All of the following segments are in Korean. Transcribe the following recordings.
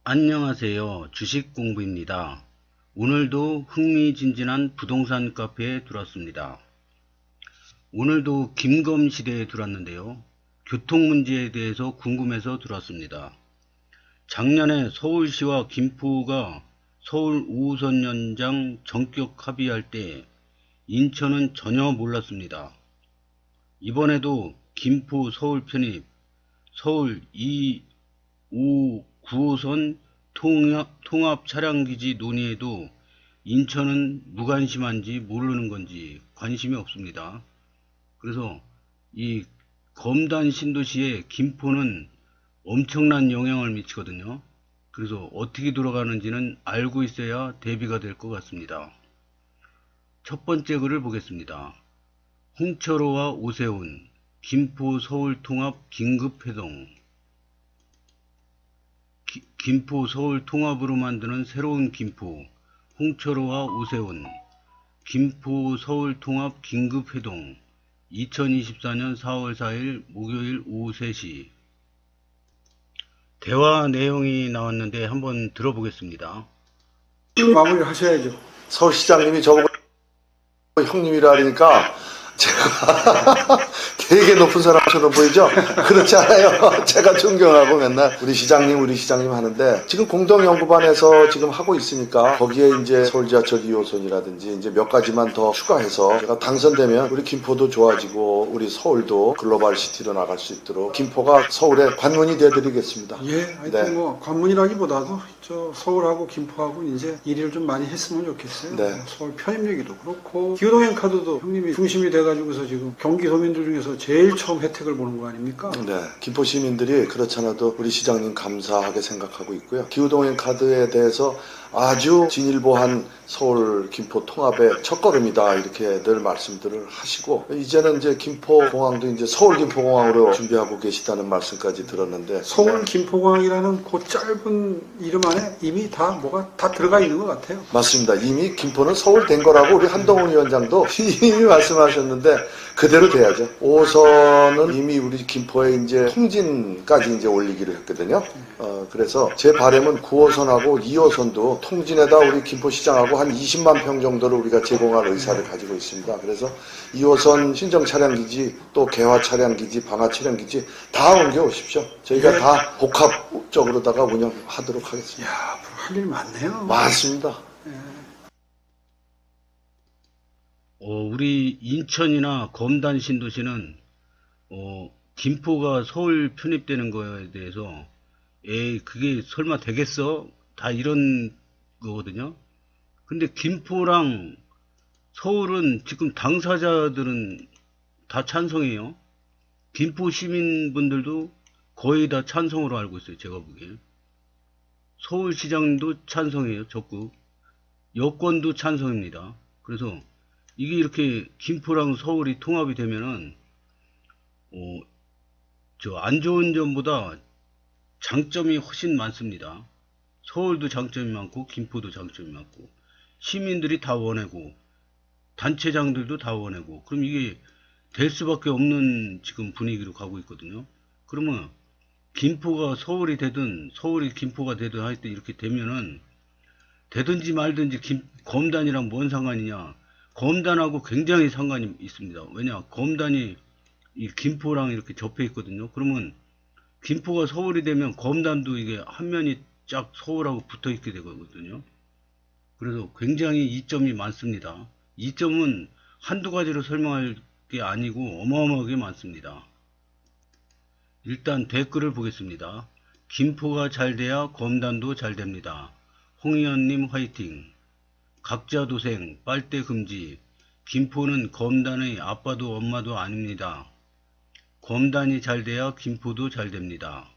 안녕하세요. 주식공부입니다. 오늘도 흥미진진한 부동산 카페에 들어왔습니다. 오늘도 김검시대에 들어왔는데요. 교통 문제에 대해서 궁금해서 들어왔습니다. 작년에 서울시와 김포가 서울 5호선 연장 전격 합의할 때 인천은 전혀 몰랐습니다. 이번에도 김포 서울 편입, 서울 2, 5, 9호선 통합 차량기지 논의에도 인천은 무관심한지 모르는 건지 관심이 없습니다. 그래서 이 검단 신도시에 김포는 엄청난 영향을 미치거든요. 그래서 어떻게 돌아가는지는 알고 있어야 대비가 될 것 같습니다. 첫 번째 글을 보겠습니다. 홍철호와 오세훈, 김포 서울 통합 긴급회동. 김포 서울 통합으로 만드는 새로운 김포, 홍철호와 오세훈, 김포 서울 통합 긴급회동, 2024년 4월 4일 목요일 오후 3시. 대화 내용이 나왔는데 한번 들어보겠습니다. 마무리 하셔야죠. 서울시장님이 저보고 형님이라 하니까 제가 되게 높은 사람처럼 보이죠? 그렇지 않아요. 제가 존경하고 맨날 우리 시장님 하는데, 지금 공동연구반에서 지금 하고 있으니까 거기에 이제 서울지하철 2호선이라든지 이제 몇 가지만 더 추가해서 제가 당선되면 우리 김포도 좋아지고 우리 서울도 글로벌 시티로 나갈 수 있도록 김포가 서울의 관문이 되어드리겠습니다. 예, 하여튼 뭐 관문이라기보다도 저 서울하고 김포하고 이제 일을 좀 많이 했으면 좋겠어요. 네. 서울 편입 얘기도 그렇고 기후동행 카드도 형님이 중심이 돼가지고서 지금 경기 도민들 중에서 제일 처음 혜택을 보는 거 아닙니까? 네, 김포 시민들이 그렇잖아도 우리 시장님 감사하게 생각하고 있고요. 기후동행 카드에 대해서 아주 진일보한 서울 김포 통합의 첫걸음이다, 이렇게 늘 말씀들을 하시고, 이제는 이제 김포공항도 이제 서울 김포공항으로 준비하고 계시다는 말씀까지 들었는데, 서울 김포공항이라는 그 짧은 이름 안에 이미 다 뭐가 다 들어가 있는 것 같아요. 맞습니다. 이미 김포는 서울 된 거라고 우리 한동훈 위원장도 이미 말씀하셨는데 그대로 돼야죠. 5호선은 이미 우리 김포에 이제 통진까지 이제 올리기로 했거든요. 그래서 제 바람은 9호선하고 2호선도 통진에다 우리 김포시장하고 한 20만 평 정도를 우리가 제공할 의사를 가지고 있습니다. 그래서 2호선 신정 차량기지, 또 개화 차량기지, 방화 차량기지 다 옮겨 오십시오. 저희가 다 복합적으로다가 운영하도록 하겠습니다. 이야, 앞으로 할 일 많네요. 맞습니다. 우리 인천이나 검단 신도시는 김포가 서울 편입되는 거에 대해서 그게 설마 되겠어? 다 이런 거거든요. 근데 김포랑 서울은 지금 당사자들은 다 찬성해요. 김포 시민분들도 거의 다 찬성으로 알고 있어요. 제가 보기에. 서울시장도 찬성해요. 적극. 여권도 찬성입니다. 그래서 이게 이렇게 김포랑 서울이 통합이 되면은 안 좋은 점보다 장점이 훨씬 많습니다. 서울도 장점이 많고 김포도 장점이 많고, 시민들이 다 원하고 단체장들도 다 원하고, 그럼 이게 될 수밖에 없는 지금 분위기로 가고 있거든요. 그러면 김포가 서울이 되든 서울이 김포가 되든 하여튼 이렇게 되면은 되든지 말든지 검단이랑 뭔 상관이냐. 검단하고 굉장히 상관이 있습니다. 왜냐, 검단이 이 김포랑 이렇게 접해 있거든요. 그러면 김포가 서울이 되면 검단도 이게 한 면이 쫙 서울하고 붙어 있게 되거든요. 그래서 굉장히 이점이 많습니다. 이점은 한두 가지로 설명할 게 아니고 어마어마하게 많습니다. 일단 댓글을 보겠습니다. 김포가 잘 돼야 검단도 잘 됩니다. 홍의원님 화이팅. 각자 도생, 빨대 금지. 김포는 검단의 아빠도 엄마도 아닙니다. 검단이 잘 돼야 김포도 잘 됩니다.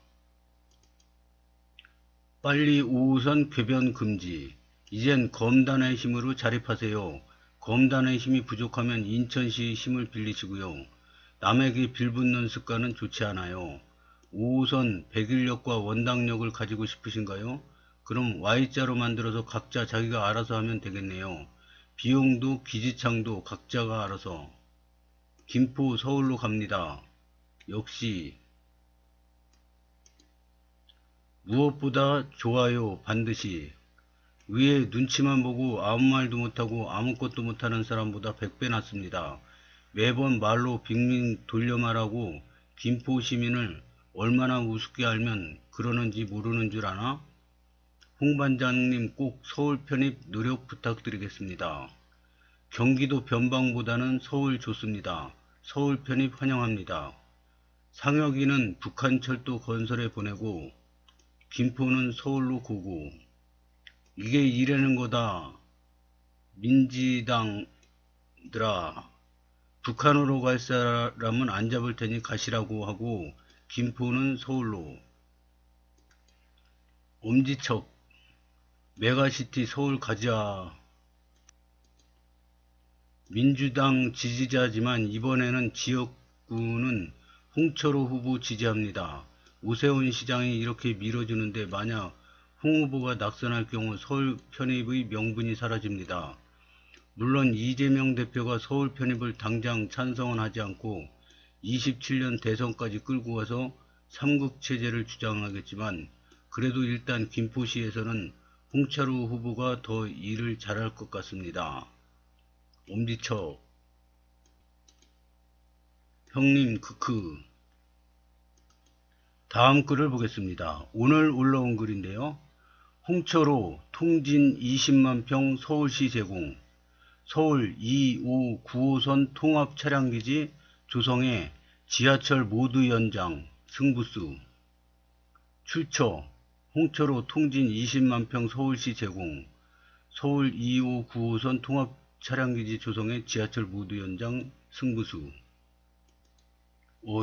빨리 5호선 궤변 금지. 이젠 검단의 힘으로 자립하세요. 검단의 힘이 부족하면 인천시 힘을 빌리시고요. 남에게 빌붙는 습관은 좋지 않아요. 5호선 백일역과 원당역을 가지고 싶으신가요? 그럼 Y자로 만들어서 각자 자기가 알아서 하면 되겠네요. 비용도 기지창도 각자가 알아서. 김포 서울로 갑니다. 역시 무엇보다 좋아요. 반드시. 위에 눈치만 보고 아무 말도 못하고 아무것도 못하는 사람보다 100배 낫습니다. 매번 말로 빙빙 돌려 말하고 김포 시민을 얼마나 우습게 알면 그러는지 모르는 줄 아나? 홍 반장님 꼭 서울 편입 노력 부탁드리겠습니다. 경기도 변방보다는 서울 좋습니다. 서울 편입 환영합니다. 상혁이는 북한 철도 건설에 보내고 김포는 서울로 고고. 이게 이래는 거다. 민지당들아. 북한으로 갈 사람은 안 잡을 테니 가시라고 하고 김포는 서울로. 엄지척. 메가시티 서울 가자. 민주당 지지자지만 이번에는 지역구는 홍철호 후보 지지합니다. 오세훈 시장이 이렇게 밀어주는데 만약 홍 후보가 낙선할 경우 서울 편입의 명분이 사라집니다. 물론 이재명 대표가 서울 편입을 당장 찬성은 하지 않고 27년 대선까지 끌고 가서 삼국체제를 주장하겠지만 그래도 일단 김포시에서는 홍철호 후보가 더 일을 잘할 것 같습니다. 엄지척. 형님 크크. 다음 글을 보겠습니다. 오늘 올라온 글인데요. 홍철호 통진 20만 평 서울시 제공. 서울 2, 5, 9호선 통합 차량기지 조성에 지하철 모두 연장 승부수. 출처 홍철호 통진 20만 평 서울시 제공. 서울 2, 5, 9호선 통합 차량기지 조성에 지하철 모두 연장 승부수.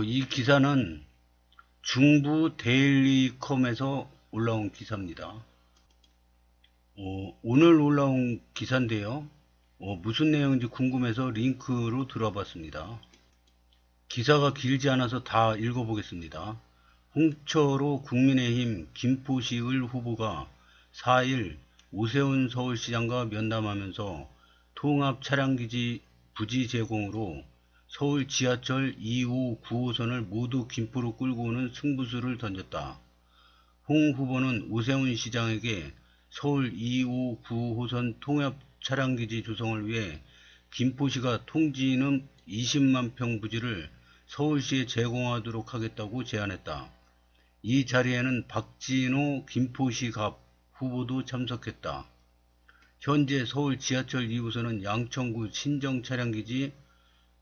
이 기사는 중부 데일리컴에서 올라온 기사입니다. 오늘 올라온 기사인데요. 무슨 내용인지 궁금해서 링크로 들어봤습니다. 기사가 길지 않아서 다 읽어보겠습니다. 홍철호 국민의힘 김포시을 후보가 4일 오세훈 서울시장과 면담하면서 통합 차량기지 부지 제공으로 서울 지하철 2호 9호선을 모두 김포로 끌고 오는 승부수를 던졌다. 홍 후보는 오세훈 시장에게 서울 2호 9호선 통합 차량기지 조성을 위해 김포시가 통지는 20만 평 부지를 서울시에 제공하도록 하겠다고 제안했다. 이 자리에는 박진호 김포시갑 후보도 참석했다. 현재 서울 지하철 2호선은 양천구 신정 차량기지,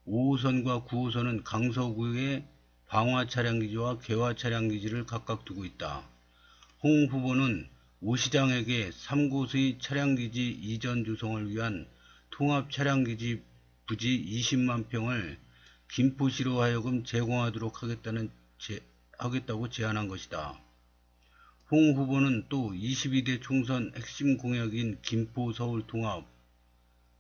5호선과 9호선은 강서구의 방화 차량기지와 개화 차량기지를 각각 두고 있다. 홍 후보는 오 시장에게 3곳의 차량기지 이전 조성을 위한 통합 차량기지 부지 20만 평을 김포시로 하여금 제공하도록 하겠다고 제안한 것이다. 홍 후보는 또 22대 총선 핵심 공약인 김포 서울 통합,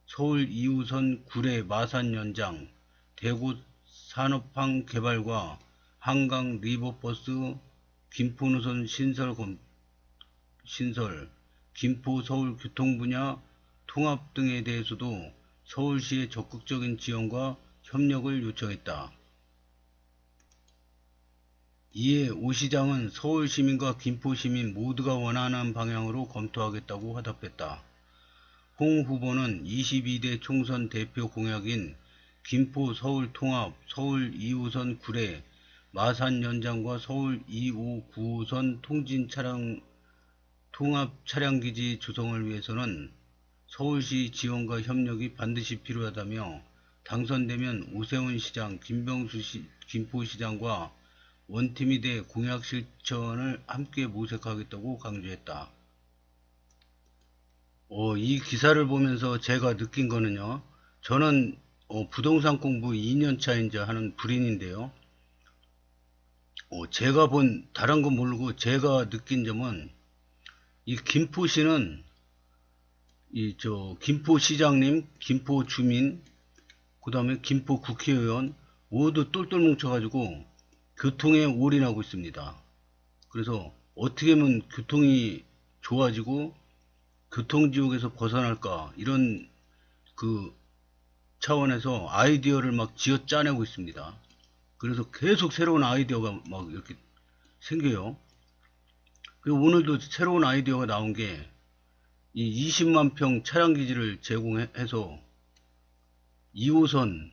서울 2호선 구례 마산 연장, 대구 산업항 개발과 한강 리버버스 김포 노선 신설, 김포 서울 교통 분야 통합 등에 대해서도 서울시의 적극적인 지원과 협력을 요청했다. 이에 오 시장은 서울 시민과 김포 시민 모두가 원하는 방향으로 검토하겠다고 화답했다. 홍 후보는 22대 총선 대표 공약인 김포 서울 통합, 서울 2호선 구례, 마산 연장과 서울 2호 9호선 통진 통합 차량기지 조성을 위해서는 서울시 지원과 협력이 반드시 필요하다며 당선되면 오세훈 시장, 김병수 김포시장과 원팀이 돼 공약 실천을 함께 모색하겠다고 강조했다. 이 기사를 보면서 제가 느낀 거는요. 저는 부동산 공부 2년차 이제 하는 불인인데요. 제가 본 다른 건 모르고 제가 느낀 점은 이 김포시는 김포시장님, 김포 주민, 그 다음에 김포 국회의원 모두 똘똘 뭉쳐가지고 교통에 올인하고 있습니다. 그래서 어떻게 하면 교통이 좋아지고 교통지옥에서 벗어날까 이런 차원에서 아이디어를 막 지어 짜내고 있습니다. 그래서 계속 새로운 아이디어가 막 이렇게 생겨요. 그리고 오늘도 새로운 아이디어가 나온 게 이 20만 평 차량 기지를 제공해서 2호선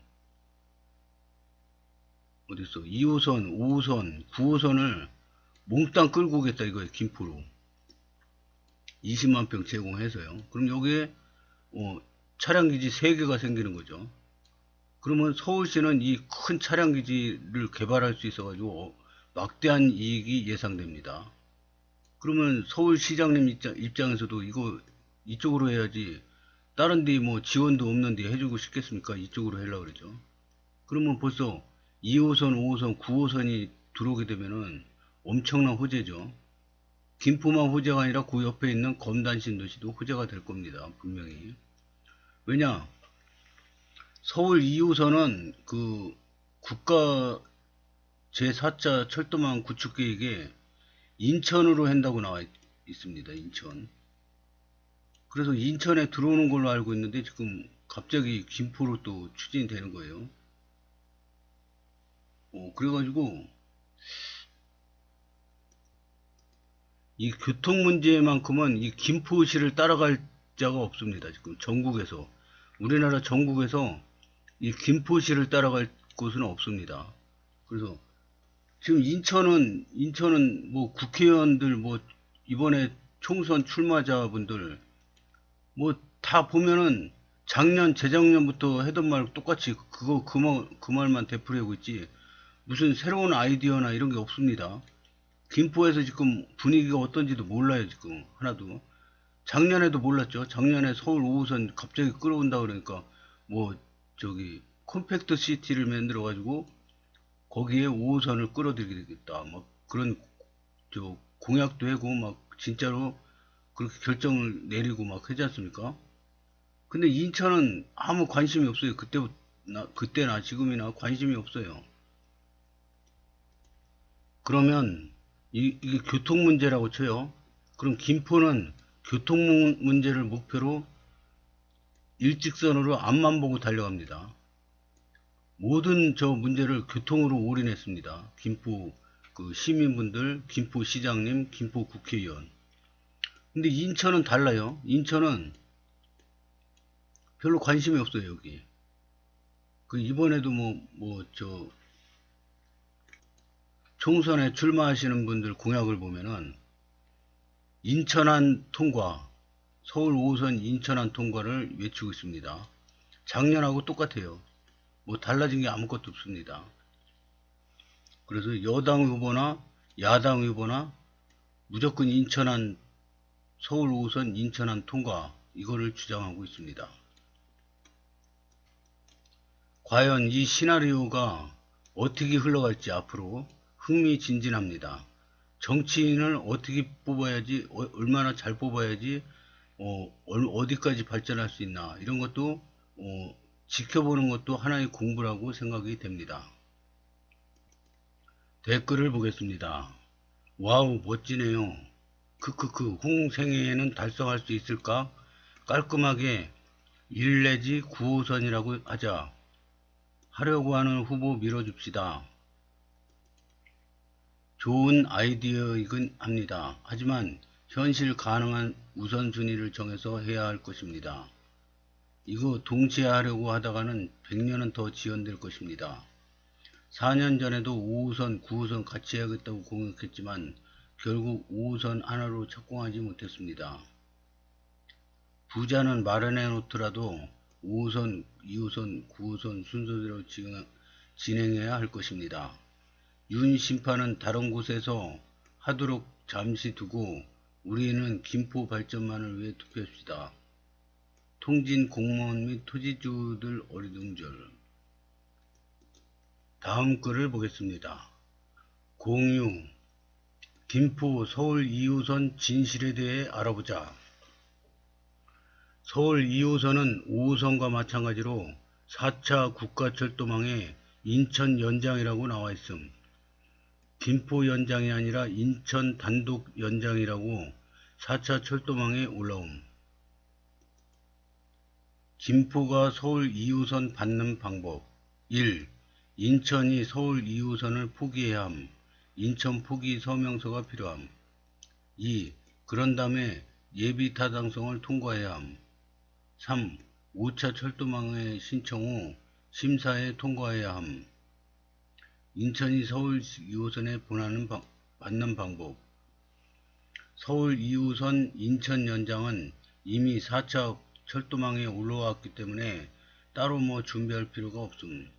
어딨어? 2호선, 5호선, 9호선을 몽땅 끌고 오겠다 이거예요. 김포로 20만 평 제공해서요. 그럼 여기에 차량 기지 3개가 생기는 거죠. 그러면 서울시는 이 큰 차량 기지를 개발할 수 있어 가지고 막대한 이익이 예상됩니다. 그러면 서울시장님 입장에서도 이거 이쪽으로 해야지 다른 데 뭐 지원도 없는데 해주고 싶겠습니까? 이쪽으로 하려고 그러죠. 그러면 벌써 2호선, 5호선, 9호선이 들어오게 되면은 엄청난 호재죠. 김포만 호재가 아니라 그 옆에 있는 검단 신도시도 호재가 될 겁니다. 분명히. 왜냐? 서울 2호선은 그 국가 제4차 철도망 구축 계획에 인천으로 한다고 나와 있습니다. 인천. 그래서 인천에 들어오는 걸로 알고 있는데 지금 갑자기 김포로 또 추진이 되는 거예요. 그래가지고 이 교통 문제만큼은 이 김포시를 따라갈 자가 없습니다. 지금 전국에서 우리나라 전국에서 이 김포시를 따라갈 곳은 없습니다. 그래서 지금 인천은 뭐 국회의원들 뭐 이번에 총선 출마자분들 뭐 다 보면은 작년 재작년부터 하던 말 똑같이 그거 그 말만 되풀이하고 있지 무슨 새로운 아이디어나 이런 게 없습니다. 김포에서 지금 분위기가 어떤지도 몰라요. 지금 하나도. 작년에도 몰랐죠. 작년에 서울 5호선 갑자기 끌어온다 그러니까 뭐 저기 컴팩트 시티를 만들어 가지고 거기에 5호선을 끌어들이겠다 막 그런 저 공약도 하고 막 진짜로 그렇게 결정을 내리고 막 하지 않습니까? 근데 인천은 아무 관심이 없어요. 그때나 지금이나 관심이 없어요. 그러면 이게 교통 문제라고 쳐요. 그럼 김포는 교통 문제를 목표로 일직선으로 앞만 보고 달려갑니다. 모든 저 문제를 교통으로 올인했습니다. 김포 그 시민분들, 김포 시장님, 김포 국회의원. 근데 인천은 달라요. 인천은 별로 관심이 없어요, 여기. 그 이번에도 저 총선에 출마하시는 분들 공약을 보면은 인천안 통과, 서울 5호선 인천안 통과를 외치고 있습니다. 작년하고 똑같아요. 뭐 달라진 게 아무것도 없습니다. 그래서 여당 후보나 야당 후보나 무조건 인천안 서울 5호선 인천안 통과 이거를 주장하고 있습니다. 과연 이 시나리오가 어떻게 흘러갈지 앞으로 흥미진진합니다. 정치인을 어떻게 뽑아야지 얼마나 잘 뽑아야지 어디까지 발전할 수 있나 이런 것도 지켜보는 것도 하나의 공부라고 생각이 됩니다. 댓글을 보겠습니다. 와우 멋지네요. 크크크 홍생애는 달성할 수 있을까? 깔끔하게 1 내지 9호선이라고 하자. 하려고 하는 후보 밀어줍시다. 좋은 아이디어이긴 합니다. 하지만 현실 가능한 우선순위를 정해서 해야 할 것입니다. 이거 동시에 하려고 하다가는 100년은 더 지연될 것입니다. 4년 전에도 5호선, 9호선 같이 해야겠다고 공약했지만 결국 5호선 하나로 착공하지 못했습니다. 부자는 마련해 놓더라도 5호선, 2호선, 9호선 순서대로 진행해야 할 것입니다. 윤 심판은 다른 곳에서 하도록 잠시 두고 우리는 김포 발전만을 위해 투표합시다. 통진 공무원 및 토지주들 어리둥절. 다음 글을 보겠습니다. 공유 김포 서울 2호선 진실에 대해 알아보자. 서울 2호선은 5호선과 마찬가지로 4차 국가철도망의 인천 연장이라고 나와 있음. 김포 연장이 아니라 인천 단독 연장이라고 4차 철도망에 올라옴. 김포가 서울 2호선 받는 방법. 1. 인천이 서울 2호선을 포기해야 함. 인천 포기 서명서가 필요함. 2. 그런 다음에 예비 타당성을 통과해야 함. 3. 5차 철도망의 신청 후 심사에 통과해야 함. 인천이 서울 2호선에 받는 방법. 서울 2호선 인천 연장은 이미 4차 철도망에 올라왔기 때문에 따로 준비할 필요가 없음.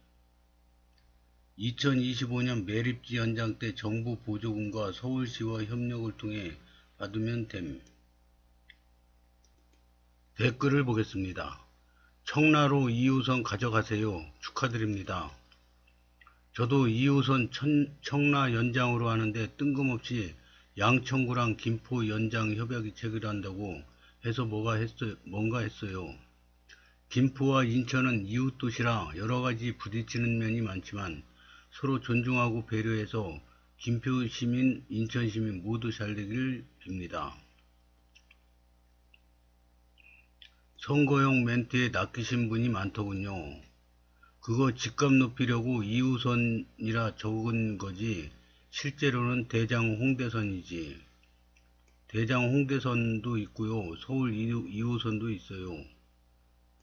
2025년 매립지 연장 때 정부 보조금과 서울시와 협력을 통해 받으면 됨. 댓글을 보겠습니다. 청라로 2호선 가져가세요. 축하드립니다. 저도 2호선 청라 연장으로 하는데 뜬금없이 양천구랑 김포 연장 협약이 체결한다고 해서 뭔가 했어요. 김포와 인천은 이웃 도시라 여러가지 부딪히는 면이 많지만 서로 존중하고 배려해서 김포 시민, 인천 시민 모두 잘 되길 빕니다. 선거용 멘트에 낚이신 분이 많더군요. 그거 집값 높이려고 2호선이라 적은 거지 실제로는 대장 홍대선이지. 대장 홍대선도 있고요. 서울 2호선도 있어요.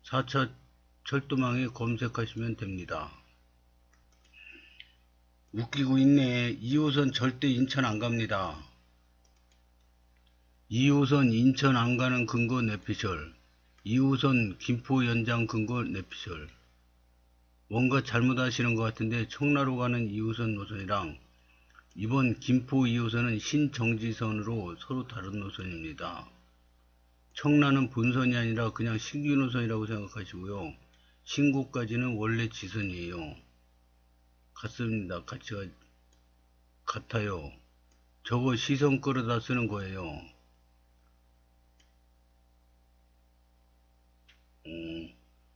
4차 철도망에 검색하시면 됩니다. 웃기고 있네. 2호선 절대 인천 안 갑니다. 2호선 인천 안 가는 근거 내피셜. 2호선 김포 연장 근거 내피셜. 뭔가 잘못하시는 것 같은데 청라로 가는 2호선 노선이랑 이번 김포 2호선은 신정지선으로 서로 다른 노선입니다. 청라는 본선이 아니라 그냥 신규 노선이라고 생각하시고요. 신고까지는 원래 지선이에요. 같습니다. 같아요. 저거 시선 끌어다 쓰는 거예요.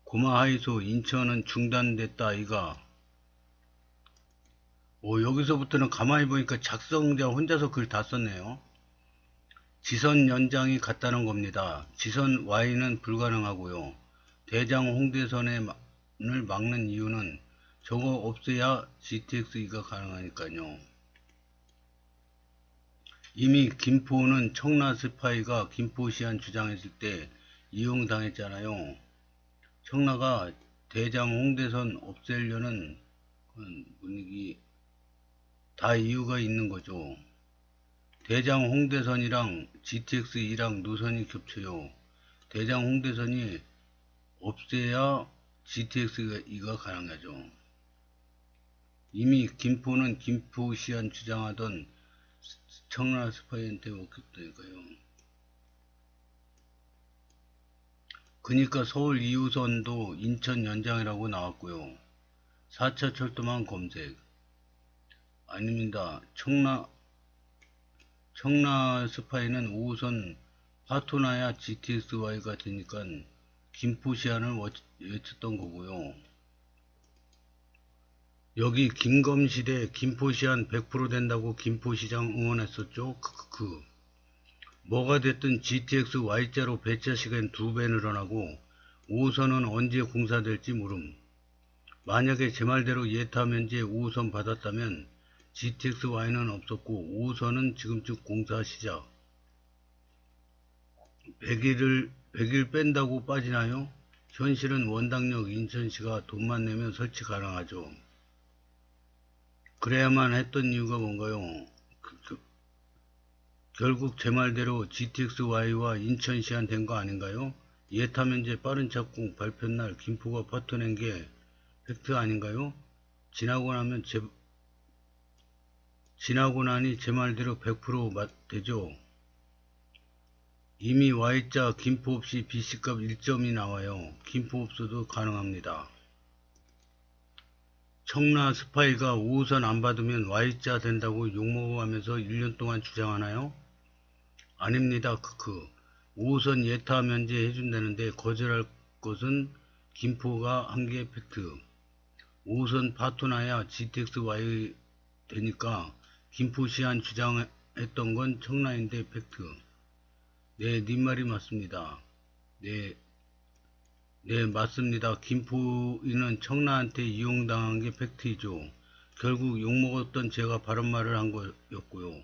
고마하이소. 인천은 중단됐다 아이가. 여기서부터는 가만히 보니까 작성자 혼자서 글 다 썼네요. 지선 연장이 같다는 겁니다. 지선 Y는 불가능하고요. 대장 홍대선을 막는 이유는 저거 없애야 GTX-E가 가능하니까요. 이미 김포는 청라 스파이가 김포시안 주장했을 때 이용당했잖아요. 청라가 대장 홍대선 없애려는 분위기 다 이유가 있는 거죠. 대장 홍대선이랑 GTX-E랑 노선이 겹쳐요. 대장 홍대선이 없애야 GTX-E가 가능하죠. 이미 김포는 김포시안 주장하던 청라 스파이한테 먹혔다니까요. 그니까 서울 2호선도 인천 연장이라고 나왔고요. 4차 철도망 검색. 아닙니다. 청라 스파이는 5호선 파토나야 GTX-Y가 되니까 김포시안을 외쳤던 거고요. 여기 김검시대 김포시안 100% 된다고 김포시장 응원했었죠. 뭐가 됐든 GTX-Y자로 배차 시간 2배 늘어나고 5호선은 언제 공사될지 모름. 만약에 제 말대로 예타 면제 5호선 받았다면 GTX-Y는 없었고 5호선은 지금쯤 공사 시작. 100일 뺀다고 빠지나요? 현실은 원당역 인천시가 돈만 내면 설치 가능하죠. 그래야만 했던 이유가 뭔가요? 결국 제 말대로 GTX-Y와 인천시안 된 거 아닌가요? 예타 면제 빠른 착공 발표날 김포가 파토낸 게 팩트 아닌가요? 지나고 나니 제 말대로 100% 되죠. 이미 Y자 김포 없이 BC값 1점이 나와요. 김포 없어도 가능합니다. 청라 스파이가 5호선 안 받으면 Y자 된다고 욕먹어가면서 1년 동안 주장하나요? 아닙니다. 5호선 예타 면제 해준다는데 거절할 것은 김포가 한 게 팩트. 5호선 파토나야 GTX-Y 되니까 김포시안 주장했던 건 청라인데 팩트. 네, 님 말이 맞습니다. 네, 맞습니다. 김포인은 청라한테 이용당한 게 팩트이죠. 결국 욕먹었던 제가 바른 말을 한 거였고요.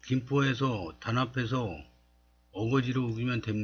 김포에서 단합해서 어거지로 우기면 됩니다.